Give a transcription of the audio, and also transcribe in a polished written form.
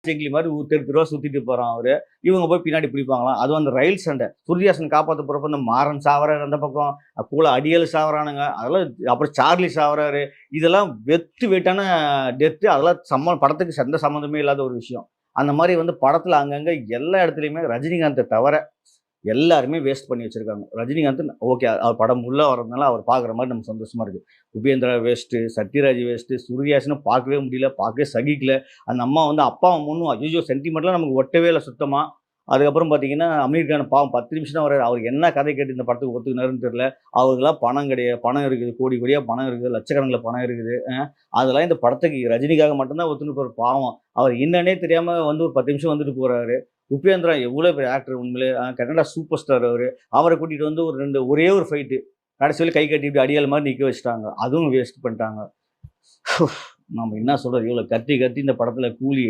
ஜெங்கிலி மாதிரி தெரு தெருவா சுத்திட்டு போறான் அவரு. இவங்க போய் பின்னாடி பிடிப்பாங்களாம். அதுவும் அந்த ரயில் சண்டை. சுருதிஹாசன் காப்பாத்த போறப்ப இந்த மாறன் சாவறாரு அந்த பக்கம். கூட அடியல் சாவறானுங்க. அதெல்லாம் அப்புறம் சார்லி சாவறாரு. இதெல்லாம் வெத்து வேட்டான டெத்து. அதெல்லாம் படத்துக்கு எந்த சம்மந்தமே இல்லாத ஒரு விஷயம். அந்த மாரி படத்துல அங்கங்க எல்லா இடத்துலயுமே ரஜினிகாந்த தவிர எல்லாருமே வேஸ்ட் பண்ணி வச்சிருக்காங்க. ரஜினிகாந்த் ஓகே. அவர் படம் உள்ள வரதுனால அவர் பார்க்குற மாரி நமக்கு சந்தோஷமா இருக்கு. உபேந்திரா வேஸ்ட்டு, சத்யராஜ் வேஸ்ட்டு, சூர்யாஸின பார்க்கவே முடியல, பார்க்கவே சகிக்கல. அந்த அம்மா அப்பாவும் பொண்ணும் ஐய்யய்யோ! சென்டிமெண்ட்லாம் நமக்கு ஒட்டவே இல்ல சுத்தமா. அதுக்கப்புறம் பார்த்தீங்கன்னா, அமீர் கான் பாவம் 10 நிமிஷம் தான் வராரு. அவருக்கு என்ன கதை கேட்டு இந்த படத்துக்கு ஒத்துக்கினாருன்னு தெரியல. அவருக்கெல்லாம் பணம் கிடையாது. பணம் இருக்குது. கோடி கோடியா பணம் இருக்குது. லட்சக்கணக்கில பணம் இருக்குது. அதெல்லாம் இந்த படத்துக்கு ரஜினிக்காக மட்டும் தான் ஒத்துன்னு பாவம். அவர் என்னன்னே தெரியாம ஒரு 10 நிமிஷம் வந்துட்டு போறாரு. உபேந்திரா எவ்வளோ பெரிய ஆக்டர் உண்மையிலே. கன்னடா சூப்பர் ஸ்டார் அவரு. அவர கூட்டிட்டு ஒரே ஒரு ஃபைட்டு. கடைசியில கை கட்டிட்டு அடியாள் மாரி நிக்க வச்சுட்டாங்க. அதுவும் வேஸ்ட் பண்ணிட்டாங்க. நம்ம என்ன சொல்றது? இவ்வளோ கத்தி கத்தி இந்த படத்துல கூலி